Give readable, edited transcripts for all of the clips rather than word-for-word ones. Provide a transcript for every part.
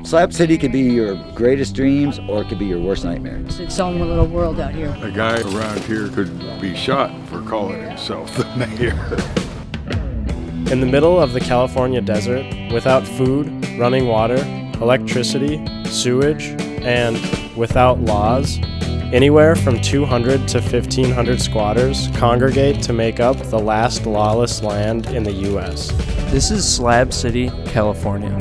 Slab City could be your greatest dreams or it could be your worst nightmare. It's its own little world out here. A guy around here could be shot for calling himself the mayor. In the middle of the California desert, without food, running water, electricity, sewage, and without laws, anywhere from 200 to 1,500 squatters congregate to make up the last lawless land in the U.S. This is Slab City, California.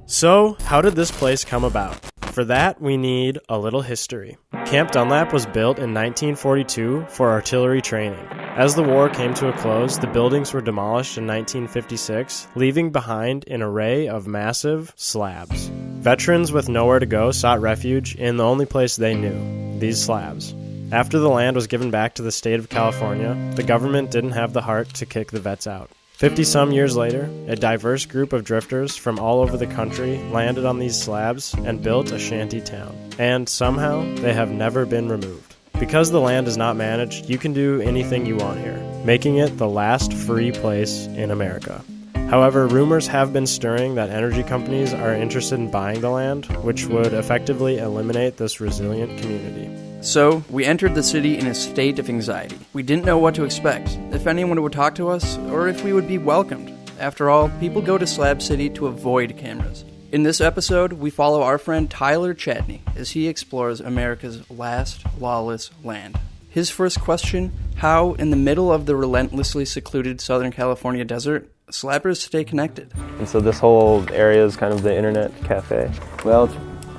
So, how did this place come about? For that, we need a little history. Camp Dunlap was built in 1942 for artillery training. As the war came to a close, the buildings were demolished in 1956, leaving behind an array of massive slabs. Veterans with nowhere to go sought refuge in the only place they knew, these slabs. After the land was given back to the state of California, the government didn't have the heart to kick the vets out. 50-some years later, a diverse group of drifters from all over the country landed on these slabs and built a shanty town. And somehow, they have never been removed. Because the land is not managed, you can do anything you want here, making it the last free place in America. However, rumors have been stirring that energy companies are interested in buying the land, which would effectively eliminate this resilient community. So, we entered the city in a state of anxiety. We didn't know what to expect, if anyone would talk to us, or if we would be welcomed. After all, people go to Slab City to avoid cameras. In this episode, we follow our friend Tyler Chadney as he explores America's last lawless land. His first question, how, in the middle of the relentlessly secluded Southern California desert, slabbers stay connected. And so this whole area is kind of the internet cafe? Well, it's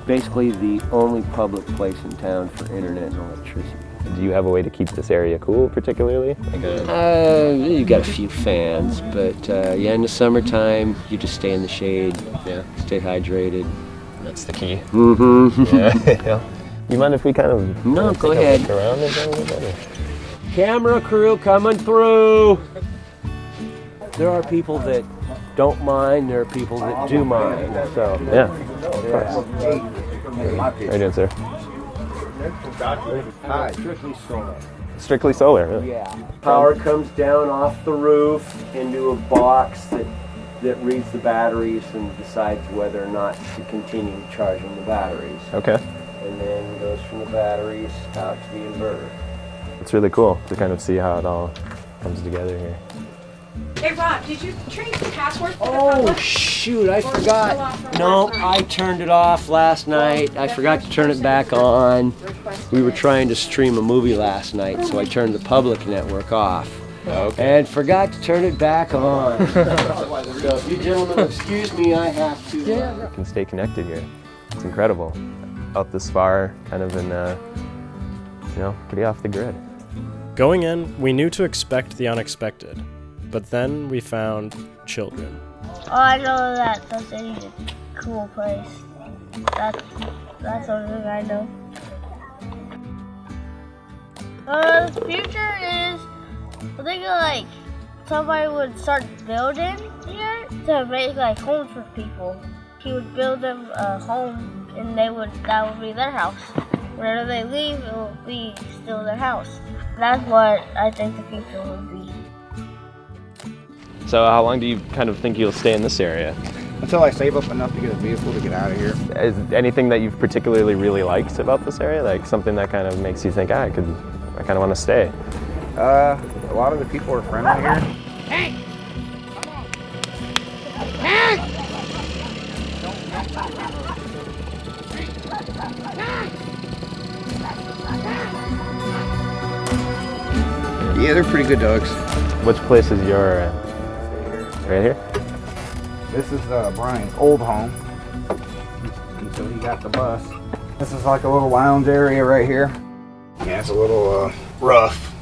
basically the only public place in town for internet and electricity. Do you have a way to keep this area cool, particularly? You got a few fans, but yeah, in the summertime, you just stay in the shade, stay hydrated. That's the key. Mm-hmm. Yeah. You mind if we kind of go ahead. Look around a little bit? Camera crew coming through. There are people that don't mind, there are people that do mind, so. Yeah, of course. How you doing, sir? Hi, strictly solar. Strictly solar, really? Yeah. Power comes down off the roof into a box that reads the batteries and decides whether or not to continue charging the batteries. Okay. And then goes from the batteries out to the inverter. It's really cool to kind of see how it all comes together here. Hey Rob, did you change the password for the Oh public? shoot, I Or is it still forgot. off from No, last night? I turned it off last night. I forgot to turn it back on. We were trying to stream a movie last night, so I turned the public network off. Okay. And forgot to turn it back on. So if you gentlemen excuse me, I have to. You can stay connected here. It's incredible. Out this far, kind of in, pretty off the grid. Going in, we knew to expect the unexpected. But then we found children. Oh, I know that the city's a cool place. That's something I know. The future is, I think like somebody would start building here to make like homes for people. He would build them a home, and that would be their house. Whenever they leave, it will be still their house. That's what I think the future would be. So how long do you kind of think you'll stay in this area? Until I save up enough to get a vehicle to get out of here. Is anything that you've particularly really liked about this area? Like something that kind of makes you think, I kind of want to stay? A lot of the people are friendly here. Hey! Hey! Yeah, they're pretty good dogs. Which place is your, right here? This is Brian's old home until he got the bus. This is like a little lounge area right here. Yeah, it's a little rough.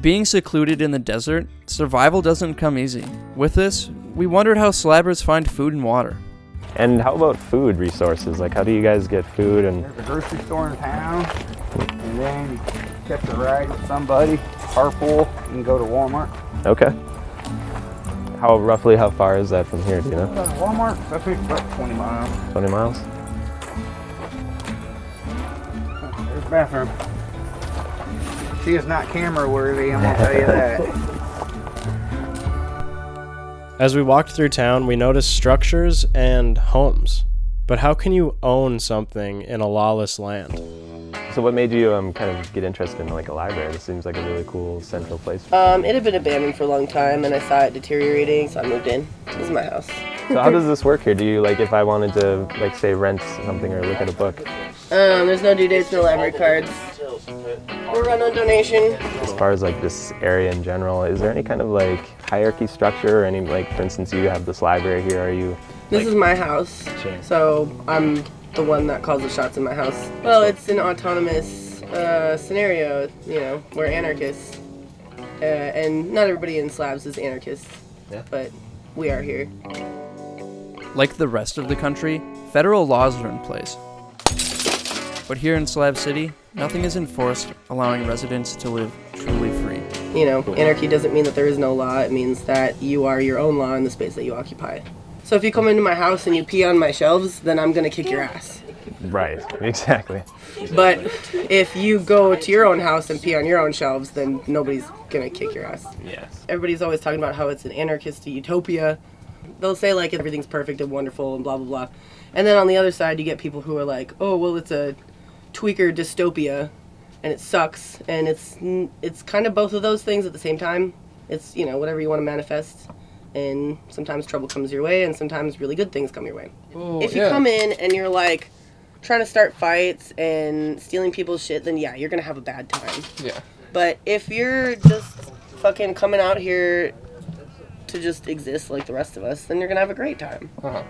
Being secluded in the desert, survival doesn't come easy. With this, we wondered how slabbers find food and water. And how about food resources? Like how do you guys get food and... There's a grocery store in town, and then you catch a ride with somebody, carpool, you can go to Walmart. Okay. Roughly how far is that from here, do you know? Walmart, I think it's about 20 miles. 20 miles? There's the bathroom. She is not camera worthy, I'm gonna tell you that. As we walked through town, we noticed structures and homes. But how can you own something in a lawless land? So what made you kind of get interested in like a library? This seems like a really cool central place. It had been abandoned for a long time, and I saw it deteriorating, so I moved in. This is my house. So how does this work here? Do you, like, if I wanted to, like, say rent something or look at a book? There's no due dates, no library cards. We're run on donation. As far as like this area in general, is there any kind of like hierarchy structure or any, like, for instance, you have this library here, are you? This is my house, so I'm the one that calls the shots in my house. Well, it's an autonomous scenario, you know, we're anarchists. And not everybody in Slabs is anarchists, but we are here. Like the rest of the country, federal laws are in place. But here in Slab City, nothing is enforced, allowing residents to live truly free. You know, anarchy doesn't mean that there is no law. It means that you are your own law in the space that you occupy. So if you come into my house and you pee on my shelves, then I'm going to kick your ass. Right, exactly. But if you go to your own house and pee on your own shelves, then nobody's going to kick your ass. Yes. Everybody's always talking about how it's an anarchist utopia. They'll say, like, everything's perfect and wonderful and blah, blah, blah. And then on the other side, you get people who are like, oh, well, it's a tweaker dystopia, and it sucks. And it's kind of both of those things at the same time. It's, you know, whatever you want to manifest. And sometimes trouble comes your way, and sometimes really good things come your way. Oh, if you come in and you're, like, trying to start fights and stealing people's shit, then, yeah, you're going to have a bad time. Yeah. But if you're just fucking coming out here to just exist like the rest of us, then you're going to have a great time. Uh-huh.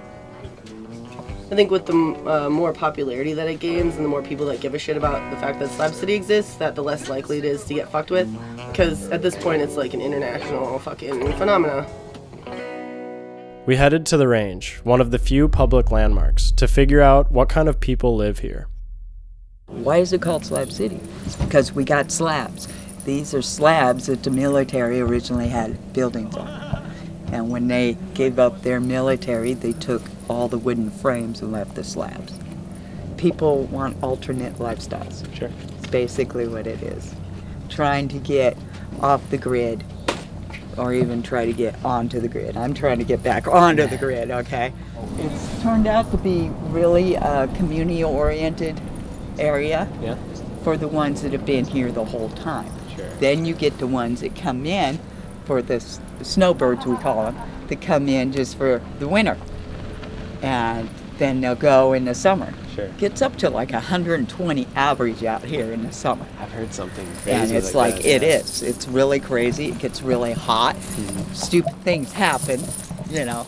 I think with the more popularity that it gains and the more people that give a shit about the fact that Slab City exists, that the less likely it is to get fucked with. Because at this point, it's like an international fucking phenomena. We headed to the range, one of the few public landmarks, to figure out what kind of people live here. Why is it called Slab City? It's because we got slabs. These are slabs that the military originally had buildings on. And when they gave up their military, they took all the wooden frames and left the slabs. People want alternate lifestyles. Sure. It's basically what it is. Trying to get off the grid, or even try to get onto the grid. I'm trying to get back onto the grid, okay? It's turned out to be really a community-oriented area for the ones that have been here the whole time. Sure. Then you get the ones that come in for the snowbirds, we call them, that come in just for the winter. And then they'll go in the summer. Sure. Gets up to like 120 average out here in the summer. I've heard something crazy. And it's like that, it is. It's really crazy. It gets really hot. Stupid things happen. You know,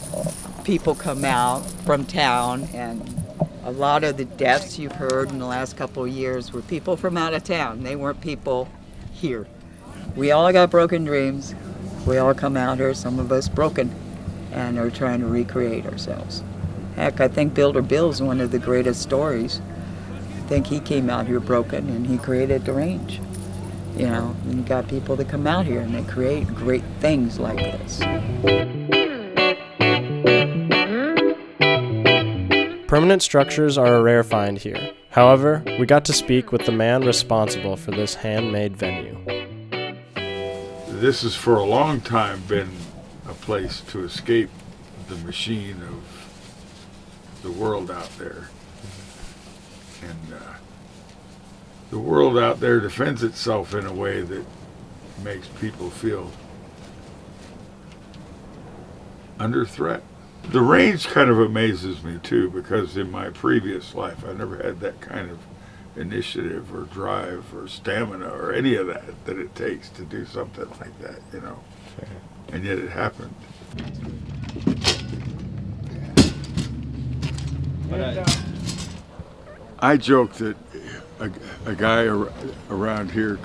people come out from town, and a lot of the deaths you've heard in the last couple of years were people from out of town. They weren't people here. We all got broken dreams. We all come out here, some of us broken, and are trying to recreate ourselves. Heck, I think Builder Bill's one of the greatest stories. I think he came out here broken and he created the range. You know, and you got people that come out here and they create great things like this. Permanent structures are a rare find here. However, we got to speak with the man responsible for this handmade venue. This has for a long time been a place to escape the machine of the world out there. And the world out there defends itself in a way that makes people feel under threat. The range kind of amazes me too, because in my previous life I never had that kind of initiative or drive or stamina or any of that it takes to do something like that, you know. Sure. And yet it happened. I joke that a guy around here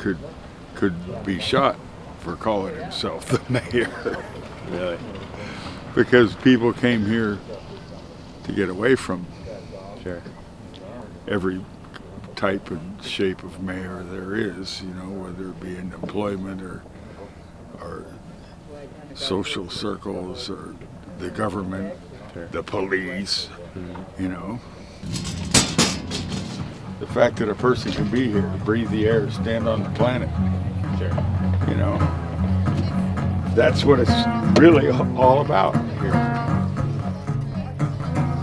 could be shot for calling himself the mayor. Really? Because people came here to get away from every type and shape of mayor there is, you know, whether it be in employment or social circles or the government, the police, you know. The fact that a person can be here, breathe the air, stand on the planet, you know, that's what it's really all about here.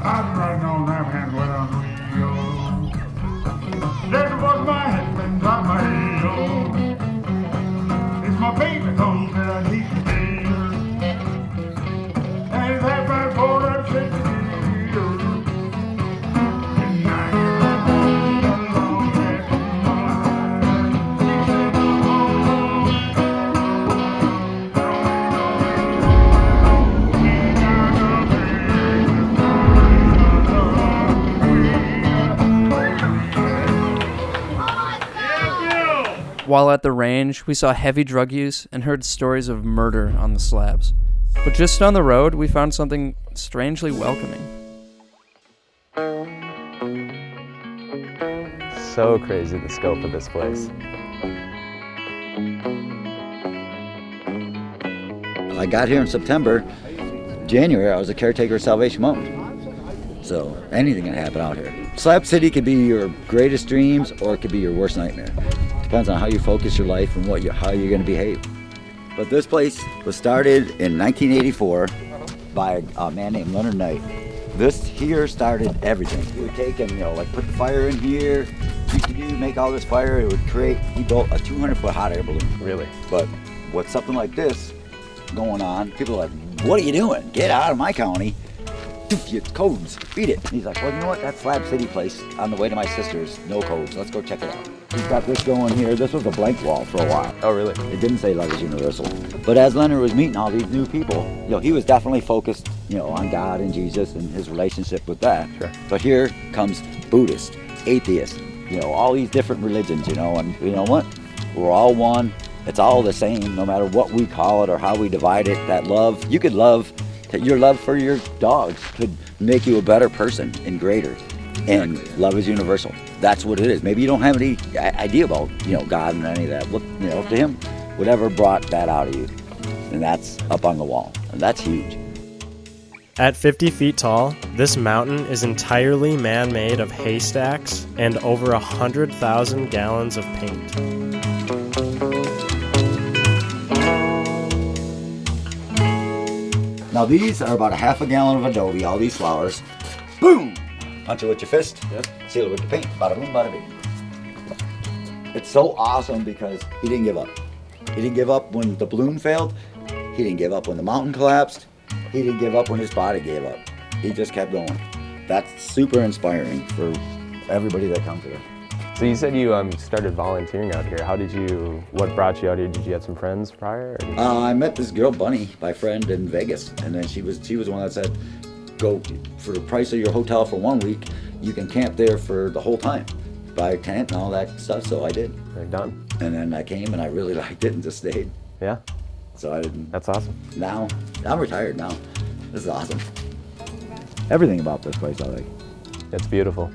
I'm riding on that hand without wheel. There was my husband on my heel. It's my baby home that I need to feel. And it's half past 4, I'm shaking the wheel. And I hear a long head While at the range, we saw heavy drug use and heard stories of murder on the slabs. But just down the road, we found something strangely welcoming. So crazy, the scope of this place. I got here in September. January, I was a caretaker of Salvation Mountain. So anything can happen out here. Slab City could be your greatest dreams or it could be your worst nightmare. Depends on how you focus your life and how you're going to behave. But this place was started in 1984 by a man named Leonard Knight. This here started everything. He would take and like put the fire in here. Make all this fire. It would create. He built a 200-foot hot air balloon. Really? But with something like this going on, people are like, "What are you doing? Get out of my county!" It's codes. Beat it. And he's like, "Well, you know what? That Slab City place on the way to my sister's, no codes. Let's go check it out." He's got this going here. This was a blank wall for a while. Oh, really? It didn't say Love is Universal. But as Leonard was meeting all these new people, he was definitely focused, on God and Jesus and his relationship with that. Sure. But here comes Buddhist, atheist, all these different religions, and you know what? We're all one. It's all the same, no matter what we call it or how we divide it. That love, you could love, your love for your dogs could make you a better person and greater. And love is universal. That's what it is. Maybe you don't have any idea about, God and any of that. Look, to him, whatever brought that out of you. And that's up on the wall. And that's huge. At 50 feet tall, this mountain is entirely man-made of haystacks and over 100,000 gallons of paint. Now these are about a half a gallon of Adobe, all these flowers. Boom! Punch it with your fist, seal it with your paint, bada boom, bada bing. It's so awesome because he didn't give up. He didn't give up when the balloon failed. He didn't give up when the mountain collapsed. He didn't give up when his body gave up. He just kept going. That's super inspiring for everybody that comes here. So you said you started volunteering out here. What brought you out here? Did you have some friends prior? I met this girl, Bunny, my friend in Vegas. And then she was the one that said, go for the price of your hotel for 1 week, you can camp there for the whole time. Buy a tent and all that stuff, so I did. They're done. And then I came and I really liked it and just stayed. Yeah. So I didn't. That's awesome. Now, I'm retired now. This is awesome. Everything about this place I like. It's beautiful.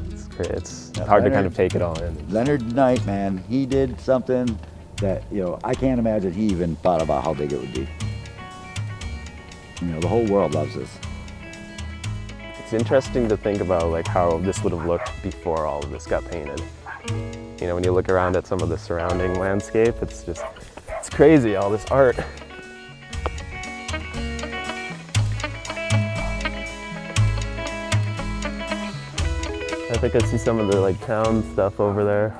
It's great. It's hard to kind of take it all in. Leonard Knight, man, he did something that, I can't imagine he even thought about how big it would be. The whole world loves this. It's interesting to think about how this would have looked before all of this got painted. When you look around at some of the surrounding landscape, it's crazy, all this art. I think I see some of the town stuff over there.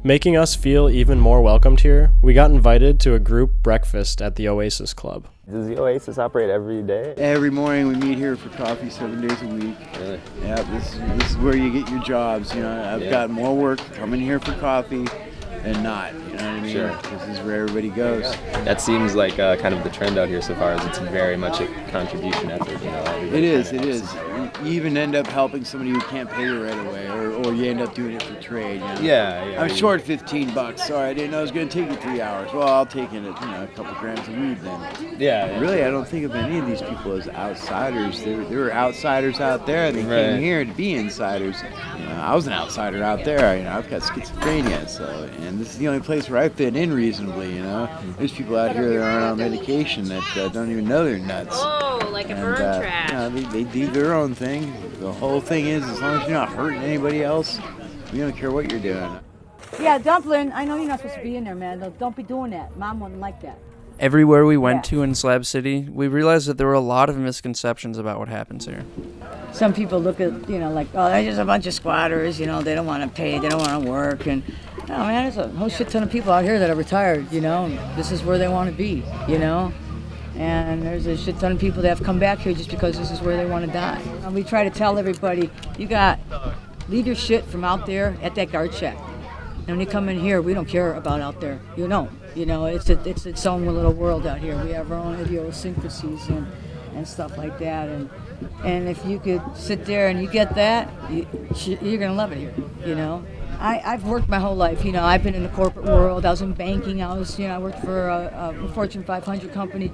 Making us feel even more welcomed here, we got invited to a group breakfast at the Oasis Club. Does the Oasis operate every day? Every morning we meet here for coffee 7 days a week. Really? Yeah, this is where you get your jobs. I've got more work coming here for coffee than not. You know what I mean? Sure. This is where everybody goes. That seems like kind of the trend out here so far. Is it's very much a contribution effort. It is. You even end up helping somebody who can't pay you right away, or you end up doing it for trade. Yeah. I'm short $15. Sorry, I didn't know it was going to take you 3 hours. Well, I'll take in a couple grams of weed then. Yeah. Really, I don't think of any of these people as outsiders. There were outsiders out there. They came here to be insiders. I was an outsider out there. I've got schizophrenia, and this is the only place where I fit in reasonably. There's people out here that aren't on medication that don't even know they're nuts. Oh, like a burn trap. They do their own thing. The whole thing is, as long as you're not hurting anybody else, we don't care what you're doing. Yeah, dumpling. I know you're not supposed to be in there, man. Don't be doing that. Mom wouldn't like that. Everywhere we went to in Slab City, we realized that there were a lot of misconceptions about what happens here. Some people look at, like, oh, they're just a bunch of squatters, they don't want to pay, they don't want to work. And, no, man, there's a whole shit ton of people out here that are retired, and this is where they want to be, And there's a shit ton of people that have come back here just because this is where they want to die. And we try to tell everybody, leave your shit from out there at that guard shack. And when you come in here, we don't care about out there. It's its own little world out here. We have our own idiosyncrasies and stuff like that. And if you could sit there and you get that, you're gonna love it here. I've worked my whole life. I've been in the corporate world. I was in banking. I worked for a Fortune 500 company.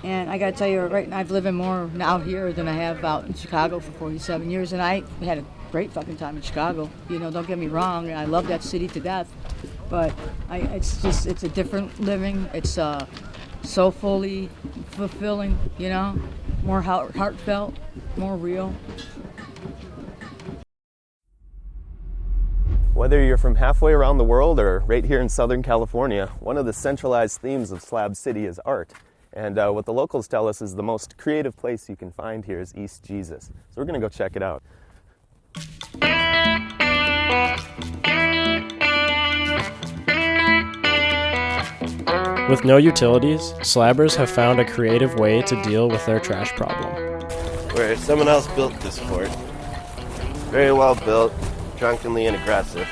And I got to tell you, I've lived in more now here than I have out in Chicago for 47 years. And I had a great fucking time in Chicago. Don't get me wrong. I love that city to death. But it's a different living. It's so fully fulfilling, more heartfelt, more real. Whether you're from halfway around the world or right here in Southern California, one of the centralized themes of Slab City is art. And what the locals tell us is the most creative place you can find here is East Jesus. So we're going to go check it out. With no utilities, slabbers have found a creative way to deal with their trash problem. Where someone else built this fort. Very well built, drunkenly and aggressive.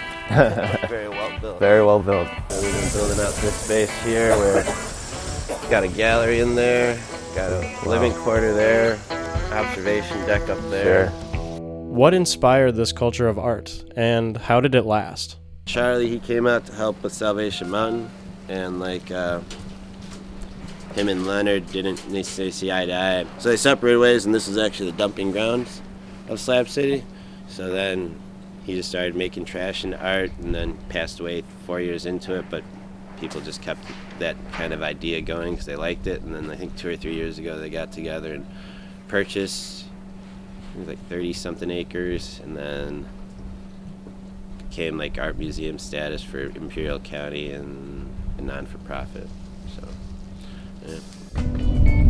Very well built. Very well built. We've been building out this space here where got a gallery in there, got a living quarter there, observation deck up there. Sure. What inspired this culture of art, and how did it last? Charlie, he came out to help with Salvation Mountain, and him and Leonard didn't necessarily see eye to eye. So they separated ways, and this is actually the dumping grounds of Slab City. So then he just started making trash into art, and then passed away 4 years into it, but people just kept that kind of idea going because they liked it. And then I think 2 or 3 years ago they got together and purchased like 30-something acres, and then became like art museum status for Imperial County and non-for-profit. So, yeah.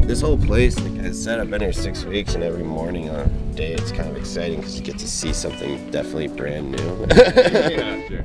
This whole place, like I said, I've been here 6 weeks, and every morning on a day it's kind of exciting because you get to see something definitely brand new. Yeah, sure.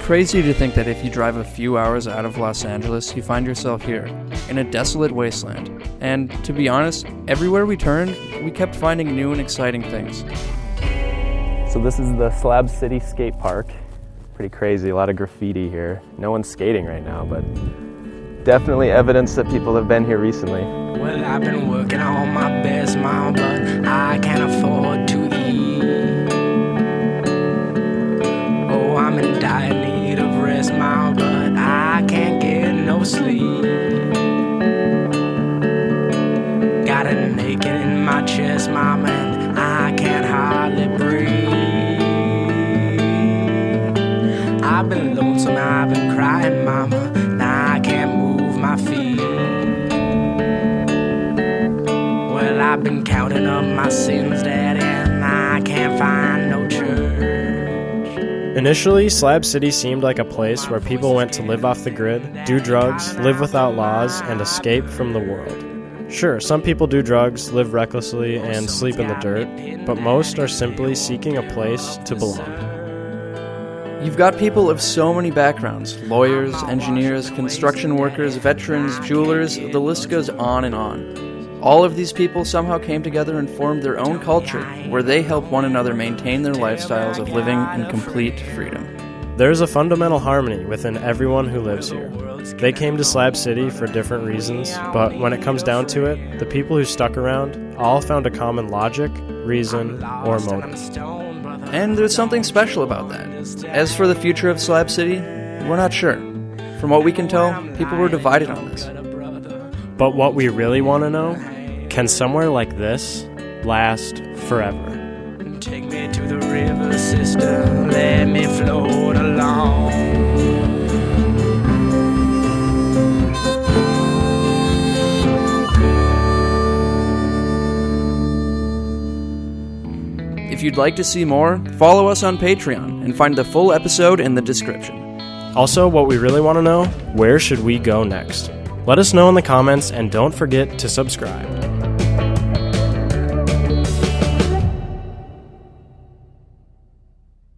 Crazy to think that if you drive a few hours out of Los Angeles, you find yourself here, in a desolate wasteland. And to be honest, everywhere we turned, we kept finding new and exciting things. So this is the Slab City skate park. Pretty crazy, a lot of graffiti here. No one's skating right now, but definitely evidence that people have been here recently. Well, I've been working on my best, mom, but I can't afford to eat. Oh, I'm in dire need of rest, mom, but I can't get no sleep. Got an aching in my chest, mom, and I can't hardly breathe. I've been lonesome, I've been crying, mama, now I can't move my feet. Well, I've been counting up my sins, Daddy, and I can't find no church. Initially, Slab City seemed like a place where people went to live off the grid, do drugs, live without laws, and escape from the world. Sure, some people do drugs, live recklessly, and sleep in the dirt, but most are simply seeking a place to belong. You've got people of so many backgrounds: lawyers, engineers, construction workers, veterans, jewelers, the list goes on and on. All of these people somehow came together and formed their own culture, where they help one another maintain their lifestyles of living in complete freedom. There's a fundamental harmony within everyone who lives here. They came to Slab City for different reasons, but when it comes down to it, the people who stuck around all found a common logic, reason, or motive. And there's something special about that. As for the future of Slab City, we're not sure. From what we can tell, people were divided on this. But what we really want to know, can somewhere like this last forever? Take me to the river, sister, let me float along. If you'd like to see more, follow us on Patreon and find the full episode in the description. Also, what we really want to know, where should we go next? Let us know in the comments and don't forget to subscribe.